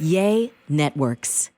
Yay Networks.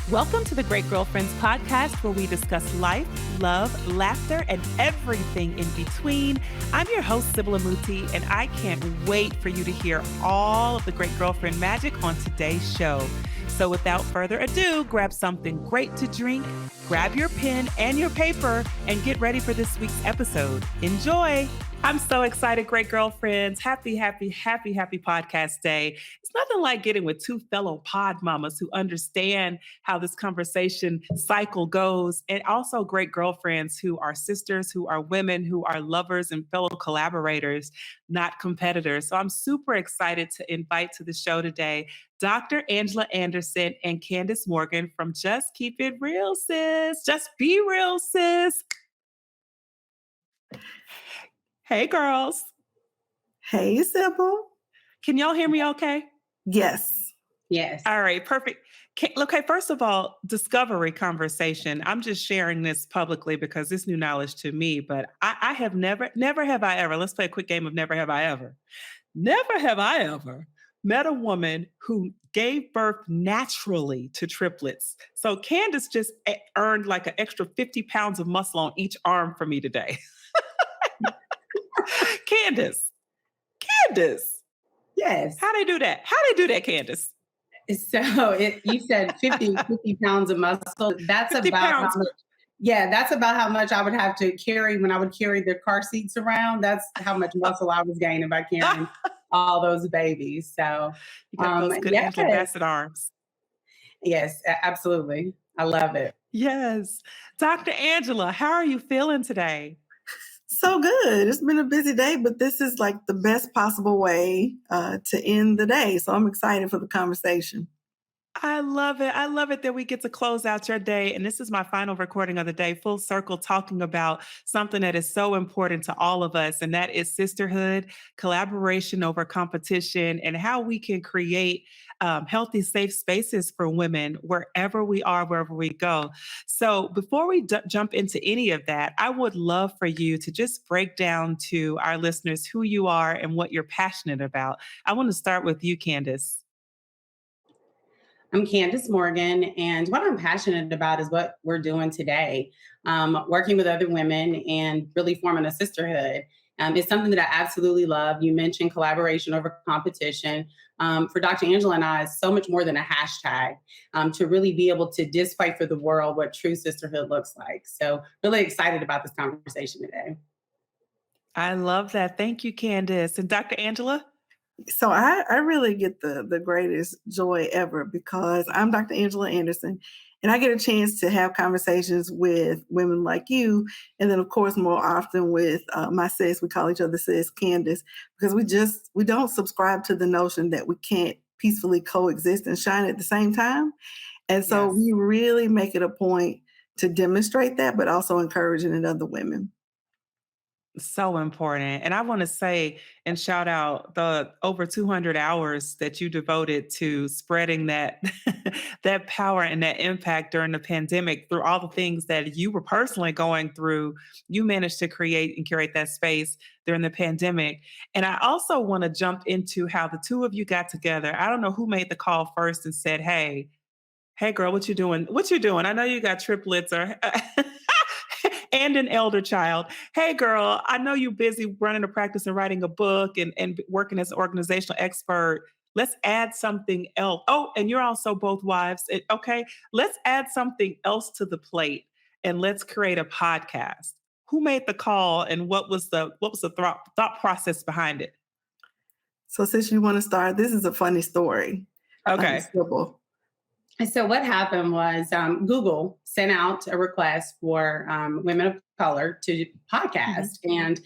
Welcome to the Great Girlfriends podcast, where we discuss life, love, laughter, and everything in between. I'm your host, Sybil, and I can't wait for you to hear all of the Great Girlfriend magic on today's show. So without further ado, grab something great to drink, grab your pen and your paper, and get ready for this week's episode. Enjoy. I'm so excited, Great Girlfriends. Happy podcast day. It's nothing like getting with two fellow pod mamas who understand how this conversation cycle goes, and also great girlfriends who are sisters, who are women, who are lovers and fellow collaborators, not competitors. So I'm super excited to invite to the show today Dr. Angela Anderson and Candace Morgan from Just Keep It Real Sis. Just Be Real Sis. Hey, girls. Hey, Sybil. Can y'all hear me okay? Yes. Yes. All right, perfect. Okay, first of all, discovery conversation. I'm just sharing this publicly because it's new knowledge to me, but I have never have I ever, let's play a quick game of never have I ever. Never have I ever met a woman who gave birth naturally to triplets. So Candace just earned like an extra 50 pounds of muscle on each arm for me today. Candace. Yes. How they do that, Candace? So you said 50 pounds of muscle. That's about how much, that's about how much I would have to carry when I would carry the car seats around. That's how much muscle I was gaining by carrying all those babies. So you got those good Angela Bassett arms. Yes, absolutely. I love it. Yes. Dr. Angela, how are you feeling today? So good. It's been a busy day, but this is like the best possible way to end the day. So I'm excited for the conversation. I love it. I love it that we get to close out your day. And this is my final recording of the day, full circle, talking about something that is so important to all of us. And that is sisterhood, collaboration over competition, and how we can create healthy, safe spaces for women wherever we are, wherever we go. So before we jump into any of that, I would love for you to just break down to our listeners who you are and what you're passionate about. I want to start with you, Candace. I'm Candace Morgan, and what I'm passionate about is what we're doing today, working with other women and really forming a sisterhood. It's something that I absolutely love. You mentioned collaboration over competition. For Dr. Angela and I, it's so much more than a hashtag to really be able to display for the world what true sisterhood looks like. So really excited about this conversation today. I love that. Thank you, Candace. And Dr. Angela? So I really get the greatest joy ever because I'm Dr. Angela Anderson, and I get a chance to have conversations with women like you. And then, of course, more often with my sis, we call each other sis, Candace, because we don't subscribe to the notion that we can't peacefully coexist and shine at the same time. And so we really make it a point to demonstrate that, but also encouraging in other women. So important. And I want to say and shout out the over 200 hours that you devoted to spreading that, that power and that impact during the pandemic through all the things that you were personally going through. You managed to create and curate that space during the pandemic. And I also want to jump into how the two of you got together. I don't know who made the call first and said, hey girl, what you doing? I know you got triplets or and an elder child. Hey, girl, I know you're busy running a practice and writing a book and working as an organizational expert. Let's add something else. Oh, and you're also both wives. Okay, let's add something else to the plate and let's create a podcast. Who made the call and what was the thought process behind it? So since you want to start, this is a funny story. Okay. So what happened was Google sent out a request for women of color to podcast. And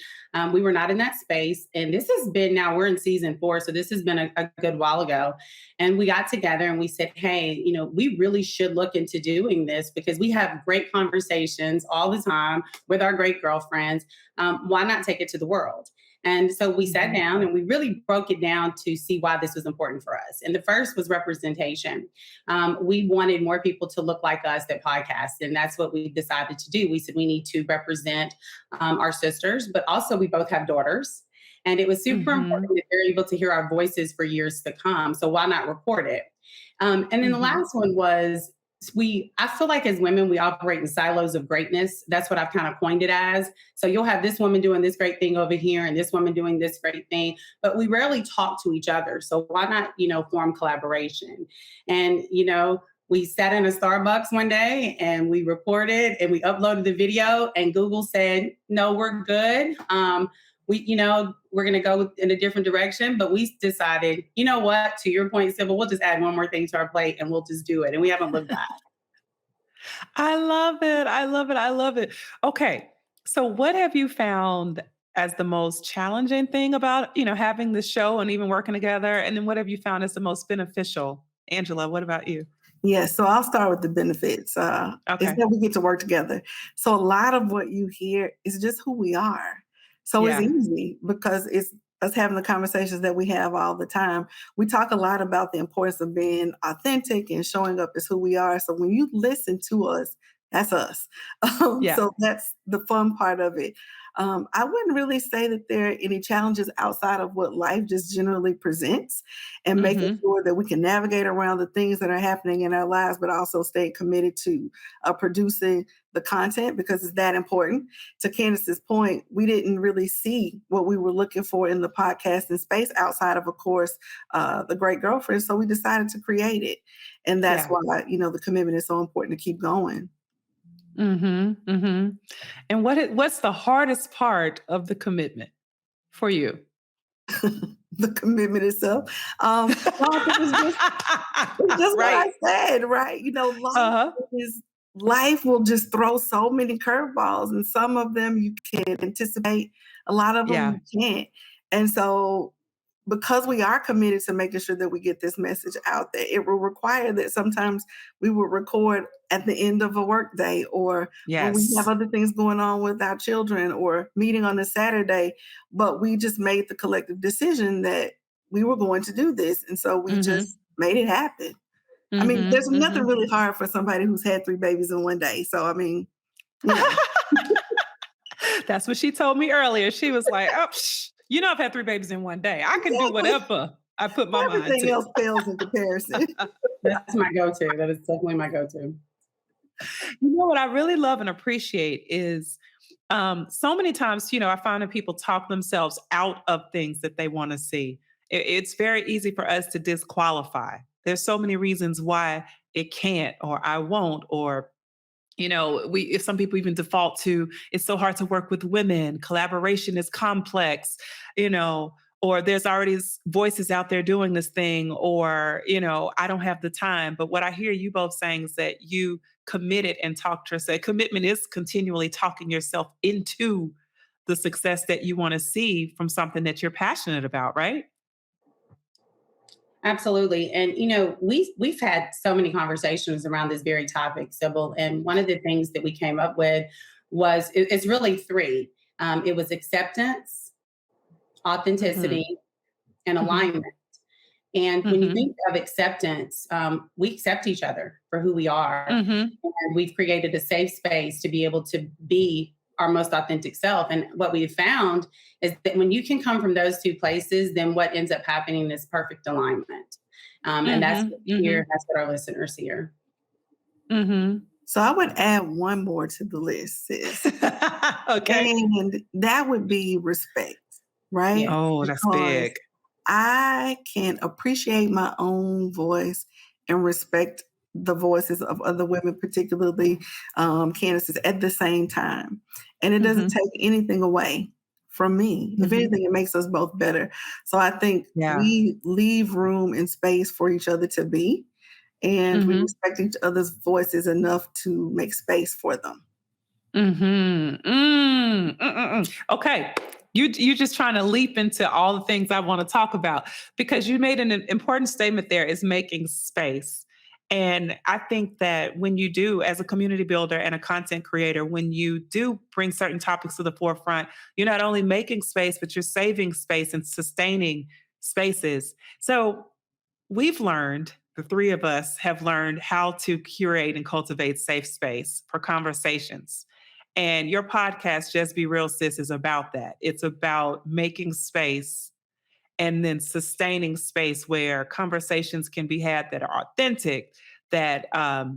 we were not in that space. And this has been, now we're in season 4. So this has been a good while ago. And we got together and we said, hey, we really should look into doing this because we have great conversations all the time with our great girlfriends. Why not take it to the world? And so we sat down and we really broke it down to see why this was important for us. And the first was representation. We wanted more people to look like us that podcast. And that's what we decided to do. We said we need to represent our sisters, but also we both have daughters. And it was super important that they're able to hear our voices for years to come. So why not record it? And then the last one was I feel like as women, we operate in silos of greatness. That's what I've kind of coined it as. So you'll have this woman doing this great thing over here and this woman doing this great thing, but we rarely talk to each other. So why not, form collaboration? And, we sat in a Starbucks one day and we recorded and we uploaded the video and Google said, no, we're good. We're going to go in a different direction, but we decided, you know what, to your point, Sybil, we'll just add one more thing to our plate and we'll just do it. And we haven't looked back. I love it. I love it. I love it. Okay. So what have you found as the most challenging thing about, having this show and even working together? And then what have you found as the most beneficial? Angela, what about you? Yes, so I'll start with the benefits. Is that we get to work together. So a lot of what you hear is just who we are. So it's easy because it's us having the conversations that we have all the time. We talk a lot about the importance of being authentic and showing up as who we are. So when you listen to us, that's us. So that's the fun part of it. I wouldn't really say that there are any challenges outside of what life just generally presents and making sure that we can navigate around the things that are happening in our lives, but also stay committed to producing the content because it's that important. To Candace's point, we didn't really see what we were looking for in the podcasting space outside of course, the Great Girlfriend. So we decided to create it. And that's why, the commitment is so important to keep going. And what's the hardest part of the commitment for you? The commitment itself. It's just what I said, right? Life will just throw so many curveballs, and some of them you can anticipate, a lot of them you can't. And so because we are committed to making sure that we get this message out there, it will require that sometimes we will record at the end of a work day or when we have other things going on with our children or meeting on a Saturday, but we just made the collective decision that we were going to do this. And so we just made it happen. I mean, there's nothing really hard for somebody who's had 3 babies in one day. So, I mean, That's what she told me earlier. She was like, I've had 3 babies in one day. I can do whatever I put my mind to. Everything else pales in comparison. That's my go-to. That is definitely my go-to. What I really love and appreciate is so many times, I find that people talk themselves out of things that they want to see. It's very easy for us to disqualify. There's so many reasons why it can't, or I won't, or if some people even default to, it's so hard to work with women, collaboration is complex, or there's already voices out there doing this thing, or, I don't have the time. But what I hear you both saying is that you committed and talked to yourself. Commitment is continually talking yourself into the success that you want to see from something that you're passionate about, right? Absolutely. And, we've had so many conversations around this very topic, Sybil. And one of the things that we came up with was, it's really 3. It was acceptance, authenticity, and alignment. And when you think of acceptance, we accept each other for who we are. And we've created a safe space to be able to be our most authentic self. And what we've found is that when you can come from those 2 places, then what ends up happening is perfect alignment. And that's what we hear, that's what our listeners hear. So I would add one more to the list, sis. Okay. And that would be respect, right? Oh, that's big. I can appreciate my own voice and respect the voices of other women, particularly Candace's, at the same time. And it doesn't take anything away from me. If anything, it makes us both better. So I think we leave room and space for each other to be, and we respect each other's voices enough to make space for them. Okay. You're just trying to leap into all the things I want to talk about, because you made an important statement there, is making space. And I think that when you do, as a community builder and a content creator, when you do bring certain topics to the forefront, you're not only making space, but you're saving space and sustaining spaces. So we've learned, the 3 of us have learned how to curate and cultivate safe space for conversations. And your podcast, Just Be Real Sis, is about that. It's about making space and then sustaining space where conversations can be had that are authentic, that are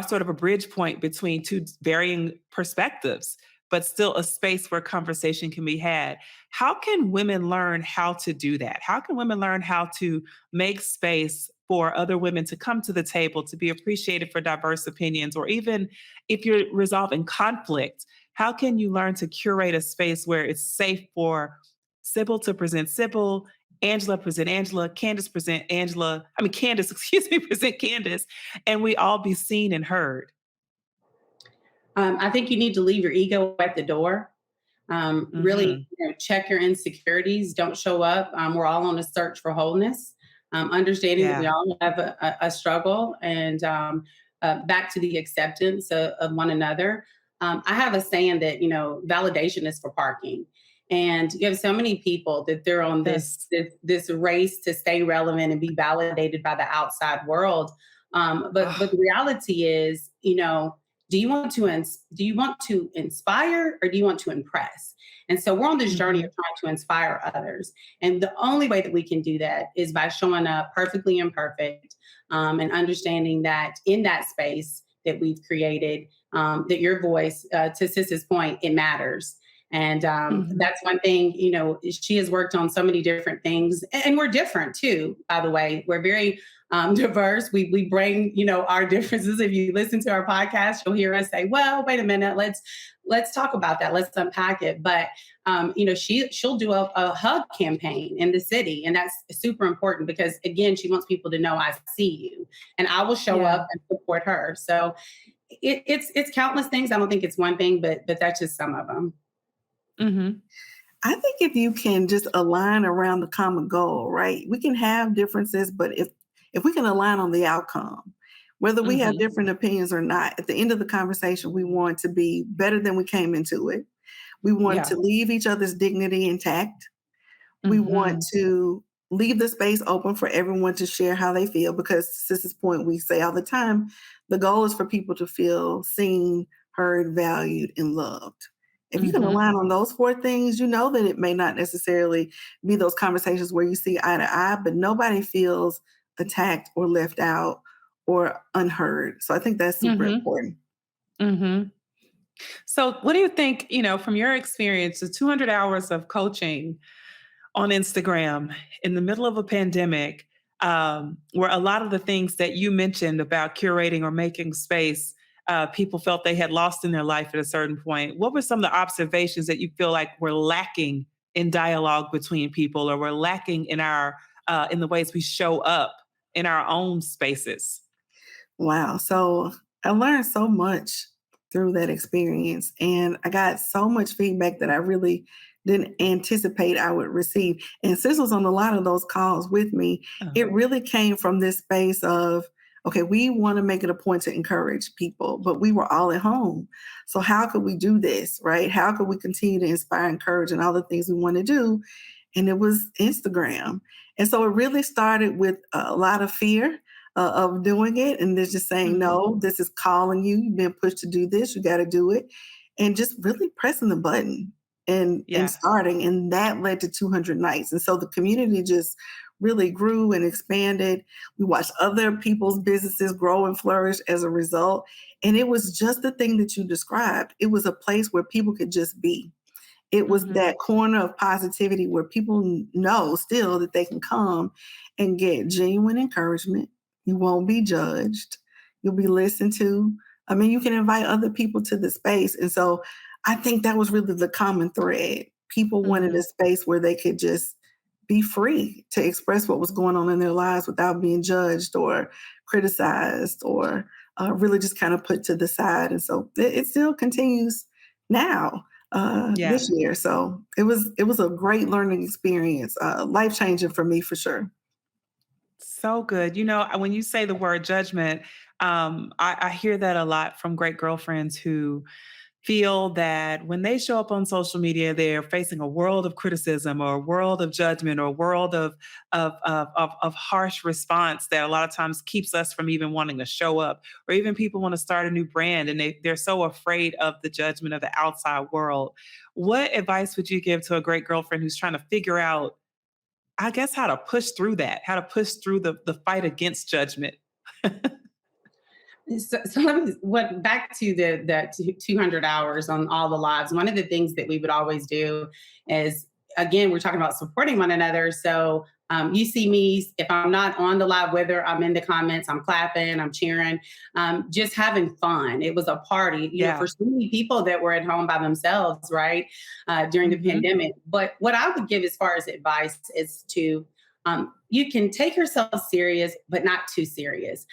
sort of a bridge point between two varying perspectives, but still a space where conversation can be had. How can women learn how to do that? How can women learn how to make space for other women to come to the table, to be appreciated for diverse opinions, or even if you're resolving conflict, how can you learn to curate a space where it's safe for Sybil to present Sybil, Angela present Angela, Candace present Candace, excuse me, present Candace, and we all be seen and heard? I think you need to leave your ego at the door. Really, check your insecurities. Don't show up. We're all on a search for wholeness. Understanding that we Yeah. all have a struggle, and back to the acceptance of one another. I have a saying that validation is for parking, and you have so many people that they're on Yes. this race to stay relevant and be validated by the outside world. But the reality is, do you want to inspire, or do you want to impress? And so we're on this journey of trying to inspire others. And the only way that we can do that is by showing up perfectly imperfect, and understanding that in that space that we've created, that your voice, to Sis's point, it matters. And that's one thing, she has worked on so many different things, and we're different too, by the way. We're very diverse. We bring, our differences. If you listen to our podcast, you'll hear us say, well, wait a minute, let's talk about that. Let's unpack it. But, she'll do a hug campaign in the city. And that's super important because, again, she wants people to know I see you, and I will show up and support her. So it's countless things. I don't think it's one thing, but that's just some of them. I think if you can just align around the common goal, right? We can have differences, but if we can align on the outcome, whether we have different opinions or not, at the end of the conversation, we want to be better than we came into it. We want to leave each other's dignity intact. We want to leave the space open for everyone to share how they feel, because to Sis's point, we say all the time, the goal is for people to feel seen, heard, valued, and loved. If you can align on those four things, you know that it may not necessarily be those conversations where you see eye to eye, but nobody feels attacked or left out or unheard. So I think that's super important. So what do you think, from your experience, the 200 hours of coaching on Instagram in the middle of a pandemic, where a lot of the things that you mentioned about curating or making space, people felt they had lost in their life at a certain point. What were some of the observations that you feel like were lacking in dialogue between people, or were lacking in in the ways we show up in our own spaces? Wow. So I learned so much through that experience, and I got so much feedback that I really didn't anticipate I would receive. And Sis was on a lot of those calls with me. It really came from this space of, okay, we want to make it a point to encourage people, but we were all at home. So how could we do this, right? How could we continue to inspire, encourage, and all the things we want to do? And it was Instagram. And so it really started with a lot of fear of doing it. And they're just saying, no, this is calling you. You've been pushed to do this. You got to do it. And just really pressing the button and starting. And that led to 200 nights. And so the community just really grew and expanded. We watched other people's businesses grow and flourish as a result. And it was just the thing that you described. It was a place where people could just be. It was that corner of positivity where people know still that they can come and get genuine encouragement. You won't be judged. You'll be listened to. I mean, you can invite other people to the space. And so I think that was really the common thread. People wanted a space where they could just be free to express what was going on in their lives without being judged or criticized or really just kind of put to the side. And so it still continues now. This year. So it was a great learning experience, life-changing for me for sure. So good. When you say the word judgment, I hear that a lot from great girlfriends who feel that when they show up on social media, they're facing a world of criticism or a world of judgment or a world of harsh response that a lot of times keeps us from even wanting to show up, or even people want to start a new brand and they're so afraid of the judgment of the outside world. What advice would you give to a great girlfriend who's trying to figure out, I guess, how to push through that, how to push through the fight against judgment? So let me what back to the 200 hours on all the lives. One of the things that we would always do is, again, we're talking about supporting one another. So you see me, if I'm not on the live with her, I'm in the comments, I'm clapping, I'm cheering, just having fun. It was a party, you know, for so many people that were at home by themselves, right, during the pandemic. But what I would give as far as advice is to you can take yourself serious, but not too serious.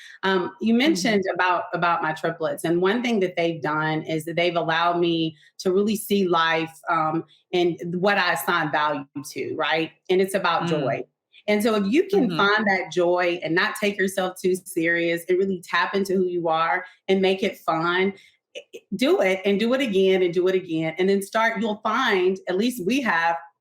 You mentioned about my triplets, and one thing that they've done is that they've allowed me to really see life and what I assign value to, right? And it's about joy. And so if you can find that joy and not take yourself too serious and really tap into who you are and make it fun, do it and do it again and do it again. And then you'll find, at least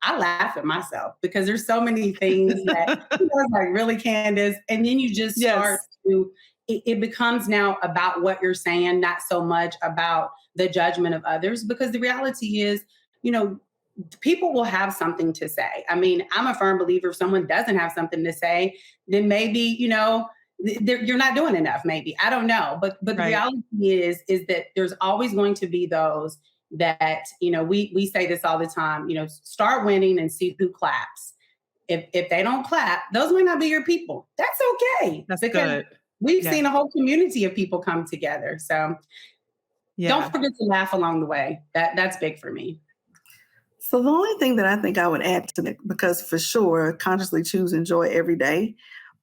I laugh at myself because there's so many things that I was like, really, Candace? And then you just start to, it becomes now about what you're saying, not so much about the judgment of others, because the reality is, you know, people will have something to say. I mean, I'm a firm believer if someone doesn't have something to say, then maybe, you know, you're not doing enough, maybe. I don't know. But the reality is that there's always going to be those that, you know, we say this all the time, you know, start winning and see who claps. If they don't clap, those might not be your people. That's okay. That's good. We've seen a whole community of people come together. So don't forget to laugh along the way. That's big for me. So the only thing that I think I would add to it, because for sure, consciously choose enjoy every day.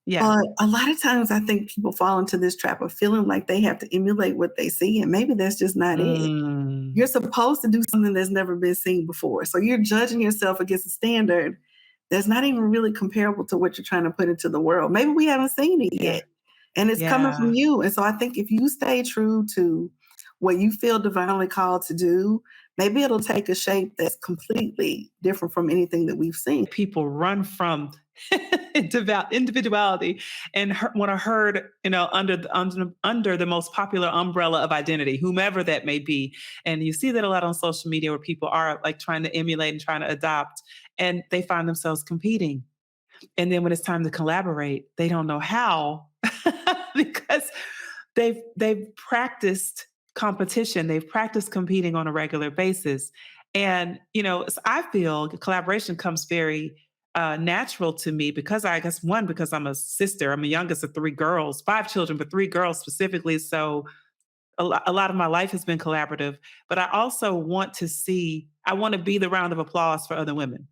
Yeah. But a lot of times I think people fall into this trap of feeling like they have to emulate what they see. And maybe that's just not it. You're supposed to do something that's never been seen before. So you're judging yourself against a standard that's not even really comparable to what you're trying to put into the world. Maybe we haven't seen it yet. And it's coming from you. And so I think if you stay true to what you feel divinely called to do, maybe it'll take a shape that's completely different from anything that we've seen. People run from individuality and want to herd, you know, under the most popular umbrella of identity, whomever that may be. And you see that a lot on social media where people are like trying to emulate and trying to adopt, and they find themselves competing. And then when it's time to collaborate, they don't know how because they've practiced competition. They've practiced competing on a regular basis. And, you know, I feel collaboration comes very natural to me because because I'm a sister. I'm the youngest of 3 girls, 5 children, but 3 girls specifically. So a lot of my life has been collaborative, but I also want to be the round of applause for other women.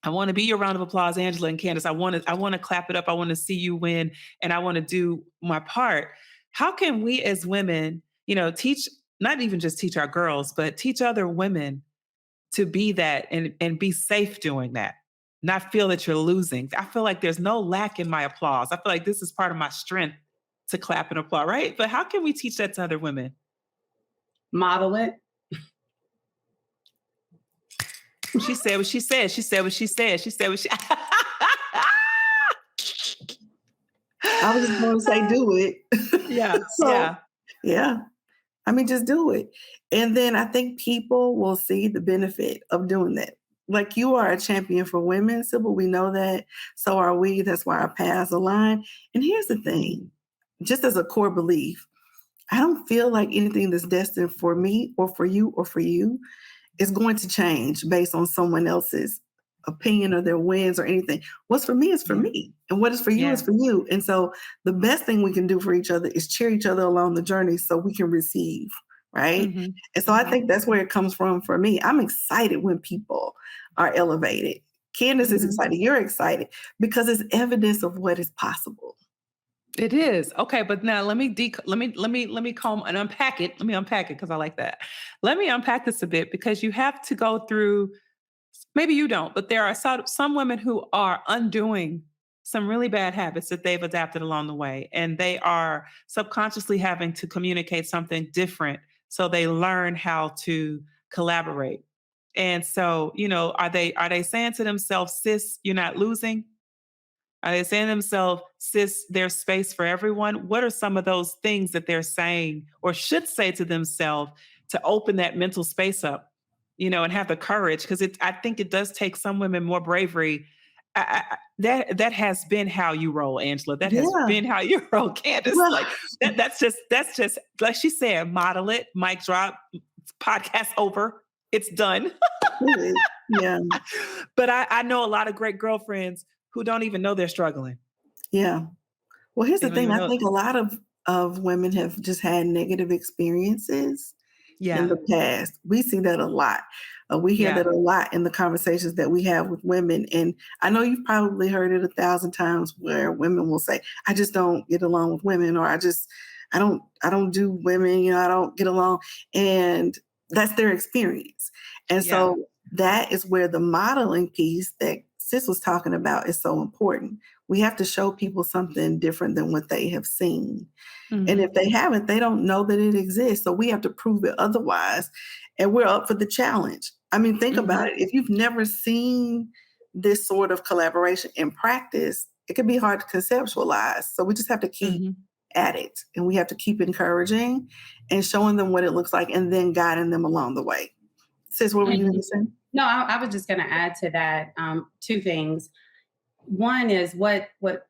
I want to be your round of applause, Angela and Candace. I want to clap it up. I want to see you win, and I want to do my part. How can we as women, you know, not even just teach our girls, but teach other women to be that and be safe doing that, not feel that you're losing? I feel like there's no lack in my applause. I feel like this is part of my strength to clap and applaud, right? But how can we teach that to other women? Model it. She said what she said. She said what she said. She said what she... I was just going to say, do it. Yeah. I mean, just do it. And then I think people will see the benefit of doing that. Like, you are a champion for women, Sybil. We know that. So are we. That's why our paths align. And here's the thing, just as a core belief, I don't feel like anything that's destined for me or for you is going to change based on someone else's opinion or their wins or anything. What's for me is for me. And what is for you is for you. And so the best thing we can do for each other is cheer each other along the journey so we can receive, right? And so I think that's where it comes from for me. I'm excited when people are elevated. Candace is excited. You're excited because it's evidence of what is possible. It is. Okay, but now let me comb and unpack it. Let me unpack it because I like that. Let me unpack this a bit, because you have to go through, maybe you don't, but there are some women who are undoing some really bad habits that they've adapted along the way, and they are subconsciously having to communicate something different So they learn how to collaborate. And so, are they saying to themselves, sis, you're not losing? Are they saying to themselves, sis, there's space for everyone? What are some of those things that they're saying or should say to themselves to open that mental space up, and have the courage? Because I think it does take some women more bravery. That has been how you roll, Angela. That has Yeah. been how you roll, Candace. Well, Like that's just like she said, model it, mic drop, podcast over. It's done. yeah. But I know a lot of great girlfriends who don't even know they're struggling. Yeah. Well, here's They the don't thing. even I know. think a lot of women have just had negative experiences in Yeah. the past. We see that a lot. We hear Yeah. that a lot in the conversations that we have with women. And I know you've probably heard it 1,000 times where women will say, I just don't get along with women, or I don't do women, I don't get along. And that's their experience. And Yeah. so that is where the modeling piece that Sis was talking about is so important. We have to show people something different than what they have seen. And if they haven't, they don't know that it exists. So we have to prove it otherwise. And we're up for the challenge. I mean, think about it. If you've never seen this sort of collaboration in practice, it can be hard to conceptualize. So we just have to keep at it. And we have to keep encouraging and showing them what it looks like and then guiding them along the way. Sis, what were you going to say? No, I was just going to add to that two things. One is what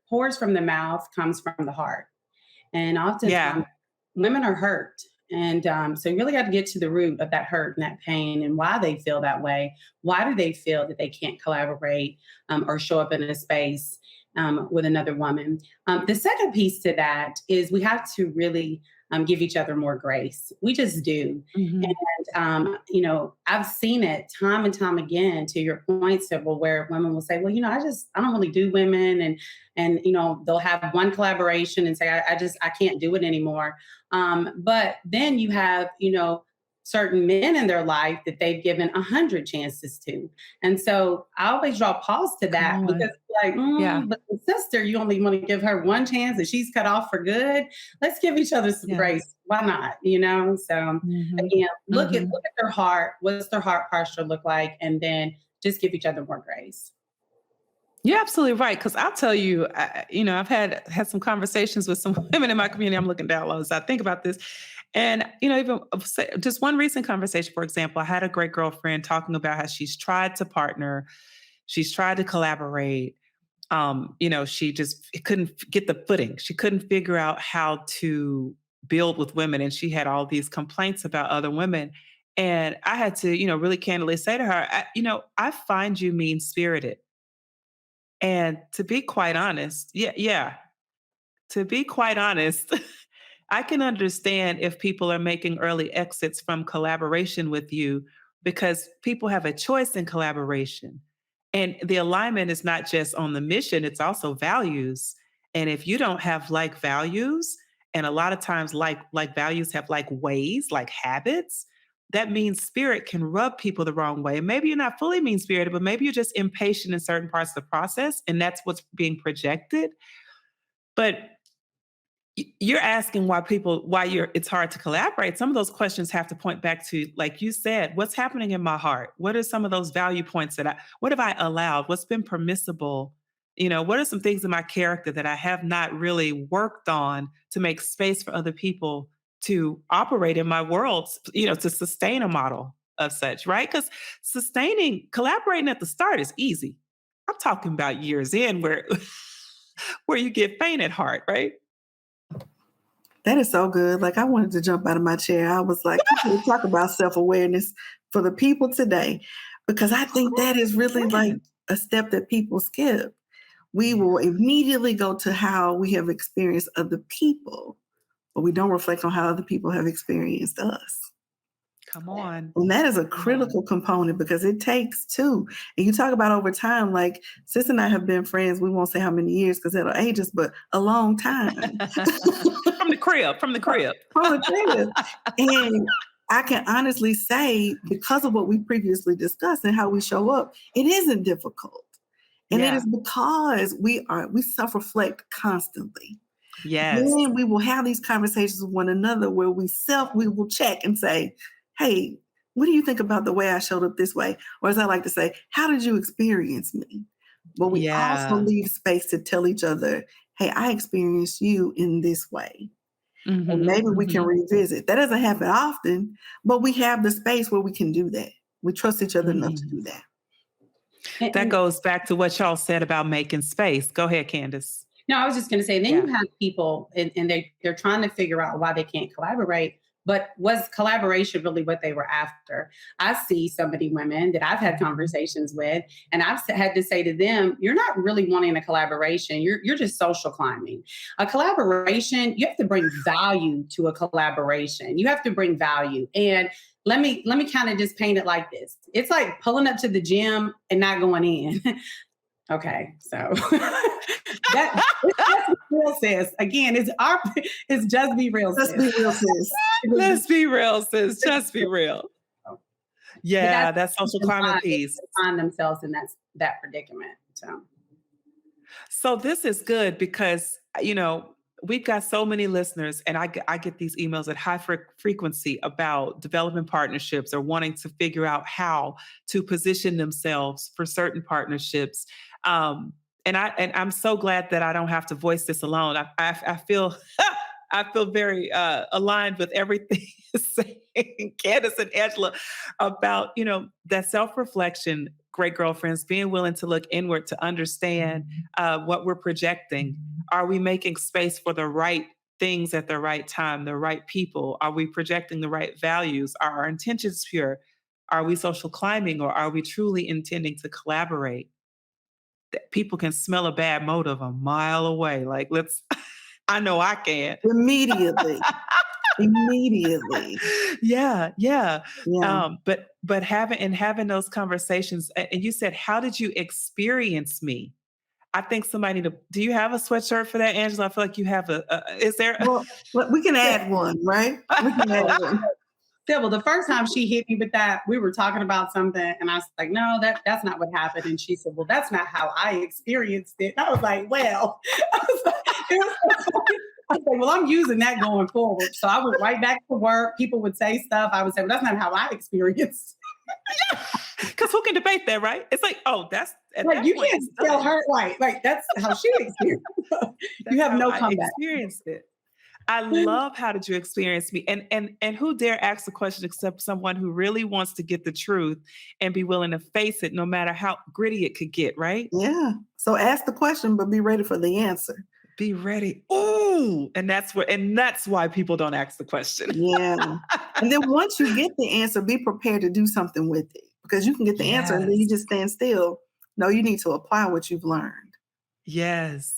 pours from the mouth comes from the heart. And oftentimes women are hurt. And so you really got to get to the root of that hurt and that pain and why they feel that way. Why do they feel that they can't collaborate or show up in a space with another woman? The second piece to that is we have to really give each other more grace. We just do. And, I've seen it time and time again, to your point, Sybil, where women will say, well, I don't really do women. And they'll have one collaboration and say, I can't do it anymore. But then you have, certain men in their life that they've given 100 chances to. And so I always draw pause to that because but the sister, you only want to give her one chance and she's cut off for good. Let's give each other some grace. Why not? So again, look at their heart. What's their heart posture look like? And then just give each other more grace. You're absolutely right. Because I'll tell you, I've had some conversations with some women in my community. I'm looking down low as I think about this. And, even just one recent conversation, for example, I had a great girlfriend talking about how she's tried to partner. She's tried to collaborate. She just couldn't get the footing. She couldn't figure out how to build with women. And she had all these complaints about other women. And I had to, really candidly say to her, I find you mean-spirited. And to be quite honest, to be quite honest, I can understand if people are making early exits from collaboration with you because people have a choice in collaboration. And the alignment is not just on the mission, it's also values. And if you don't have like values, and a lot of times like values have like ways, like habits, that means spirit can rub people the wrong way. And maybe you're not fully mean spirited, but maybe you're just impatient in certain parts of the process, and that's what's being projected. But you're asking it's hard to collaborate. Some of those questions have to point back to, like you said, what's happening in my heart? What are some of those value points what have I allowed? What's been permissible? What are some things in my character that I have not really worked on to make space for other people to operate in my world, to sustain a model of such, right? Because collaborating at the start is easy. I'm talking about years in where you get faint at heart, right? That is so good. Like, I wanted to jump out of my chair. I was like, we talk about self-awareness for the people today, because I think that is really like a step that people skip. We will immediately go to how we have experienced other people, but we don't reflect on how other people have experienced us. Come on. And that is a critical component, because it takes two. And you talk about over time, like Sis and I have been friends, we won't say how many years because it'll age us, but a long time. From the crib. From the crib. And I can honestly say, because of what we previously discussed and how we show up, it isn't difficult. And it is because we self-reflect constantly. Yes. Then we will have these conversations with one another where we will check and say, hey, what do you think about the way I showed up this way? Or as I like to say, how did you experience me? But we also Yeah. leave space to tell each other, hey, I experienced you in this way. And maybe we can revisit. That doesn't happen often, but we have the space where we can do that. We trust each other enough to do that. That goes back to what y'all said about making space. Go ahead, Candace. No, I was just going to say, then you have people and they're trying to figure out why they can't collaborate. But was collaboration really what they were after? I see so many women that I've had conversations with, and I've had to say to them, you're not really wanting a collaboration. You're just social climbing. A collaboration, you have to bring value to a collaboration. You have to bring value. And let me kind of just paint it like this. It's like pulling up to the gym and not going in. Okay, so that's Just Be Real Sis. Again, it's Just Be Real Sis. Just be real, sis. Let's be real, sis. Just be real. Yeah, that's social climbing piece. Find themselves in that predicament. So this is good because, we've got so many listeners, and I get these emails at high frequency about developing partnerships or wanting to figure out how to position themselves for certain partnerships. And I'm so glad that I don't have to voice this alone. I feel I feel very aligned with everything you're saying, Candace and Angela, about that self-reflection. Great girlfriends, being willing to look inward to understand what we're projecting. Are we making space for the right things at the right time, the right people? Are we projecting the right values? Are our intentions pure? Are we social climbing, or are we truly intending to collaborate? That people can smell a bad motive a mile away. Like, I know I can. Immediately. Yeah. But having those conversations, and you said, how did you experience me? I think somebody do you have a sweatshirt for that, Angela? I feel like you have is there? Well, we can add one, right? We can add one. Sybil, the first time she hit me with that, we were talking about something, and I was like, no, that's not what happened. And she said, well, that's not how I experienced it. And I was like, well, I was like, well, I'm using that going forward. So I went right back to work. People would say stuff. I would say, well, that's not how I experienced. Because who can debate that, right? It's like, oh, that's like, you can't tell her right. Like, that's how she experienced it. You have no comeback. Experienced it. I love how did you experience me? And who dare ask the question except someone who really wants to get the truth and be willing to face it no matter how gritty it could get, right? Yeah. So ask the question, but be ready for the answer. Be ready. Ooh. And that's why people don't ask the question. Yeah. And then once you get the answer, be prepared to do something with it, because you can get the answer and then you just stand still. No, you need to apply what you've learned. Yes.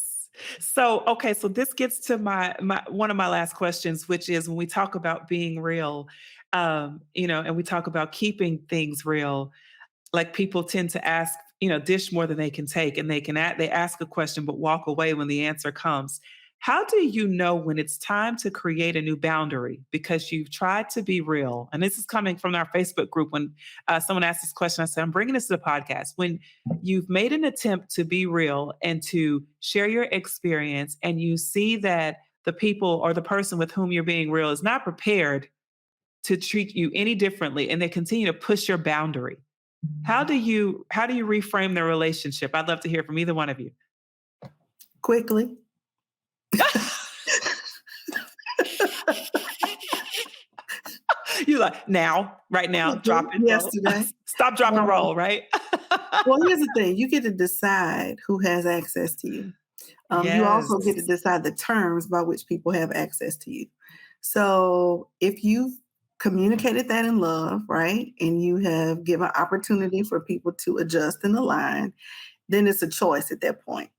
So, okay. So this gets to my one of my last questions, which is when we talk about being real, and we talk about keeping things real, like people tend to ask, dish more than they can take, and they ask a question, but walk away when the answer comes. How do you know when it's time to create a new boundary? Because you've tried to be real. And this is coming from our Facebook group. When someone asked this question, I said, I'm bringing this to the podcast. When you've made an attempt to be real and to share your experience, and you see that the people or the person with whom you're being real is not prepared to treat you any differently, and they continue to push your boundary, how do you reframe the relationship? I'd love to hear from either one of you. Quickly. You like right now, drop it. Yesterday. Stop, drop, and roll, right? Well, here's the thing. You get to decide who has access to you. You also get to decide the terms by which people have access to you. So if you've communicated that in love, right, and you have given opportunity for people to adjust and align, then it's a choice at that point.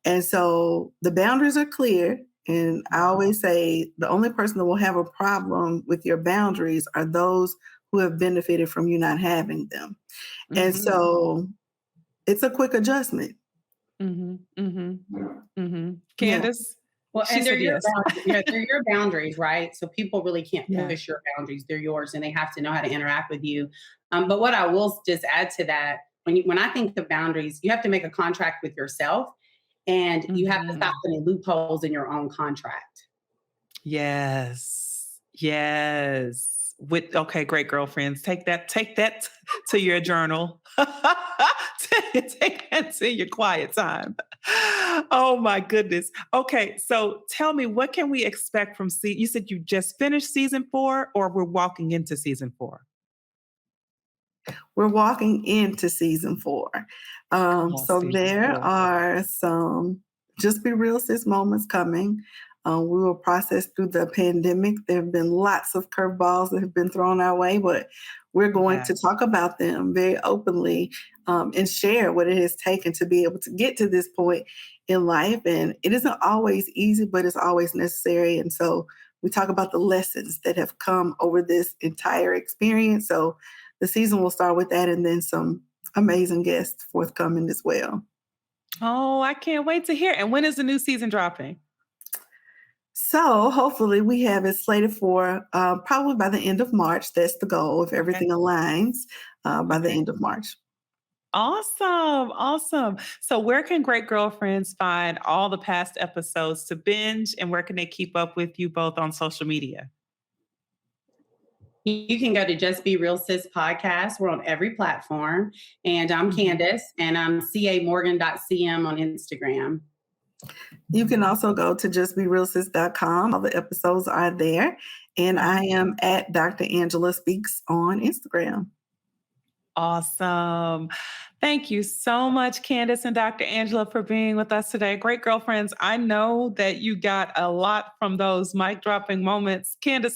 And so the boundaries are clear. And I always say the only person that will have a problem with your boundaries are those who have benefited from you not having them. Mm-hmm. And so it's a quick adjustment. Mm-hmm. Mm-hmm. Mm-hmm. Candace? Well, and they're your boundaries, they're your boundaries, right? So people really can't push your boundaries. They're yours, and they have to know how to interact with you. But what I will just add to that, when I think of boundaries, you have to make a contract with yourself. and you have to stop putting loopholes in your own contract. Yes. Yes. Okay, great girlfriends. Take that to your journal. Take that to your quiet time. Oh my goodness. Okay, so tell me, what can we expect from you said you just finished season 4, or we're walking into season 4? We're walking into season 4. Oh, So season there 4. are some Just Be Real Sis moments coming. We will process through the pandemic. There have been lots of curveballs that have been thrown our way, but we're going to talk about them very openly and share what it has taken to be able to get to this point in life. And it isn't always easy, but it's always necessary. And so we talk about the lessons that have come over this entire experience. So the season will start with that, and then some amazing guests forthcoming as well. Oh, I can't wait to hear. And when is the new season dropping? So hopefully we have it slated for probably by the end of March. That's the goal, if everything aligns by the end of March. Awesome. Awesome. So where can great girlfriends find all the past episodes to binge, and where can they keep up with you both on social media? You can go to Just Be Real Sis podcast. We're on every platform. And I'm Candace, and I'm camorgan.cm on Instagram. You can also go to justberealsis.com. All the episodes are there. And I am at Dr. Angela Speaks on Instagram. Awesome. Thank you so much, Candace and Dr. Angela, for being with us today. Great girlfriends. I know that you got a lot from those mic dropping moments. Candace,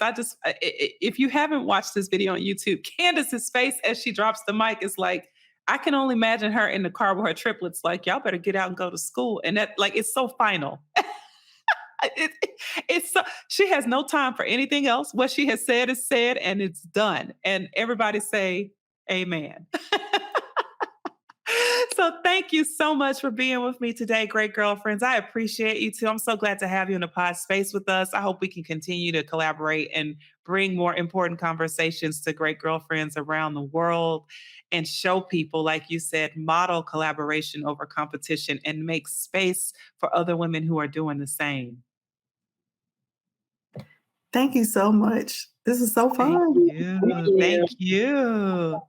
if you haven't watched this video on YouTube, Candace's face as she drops the mic is like, I can only imagine her in the car with her triplets, like, y'all better get out and go to school. And that, like, it's so final. It's so, she has no time for anything else. What she has said is said, and it's done. And everybody say, amen. So thank you so much for being with me today, great girlfriends. I appreciate you too. I'm so glad to have you in the pod space with us. I hope we can continue to collaborate and bring more important conversations to great girlfriends around the world and show people, like you said, model collaboration over competition and make space for other women who are doing the same. Thank you so much. This is so fun. Thank you. Thank you.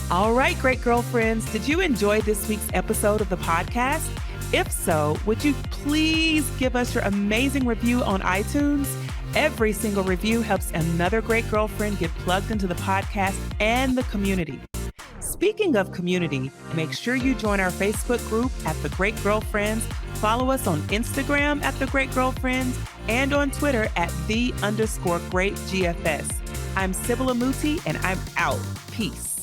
All right, great girlfriends. Did you enjoy this week's episode of the podcast? If so, would you please give us your amazing review on iTunes? Every single review helps another great girlfriend get plugged into the podcast and the community. Speaking of community, make sure you join our Facebook group at The Great Girlfriends. Follow us on Instagram at The Great Girlfriends and on Twitter at @the_great GFS. I'm Sybil Amuti, and I'm out. Peace.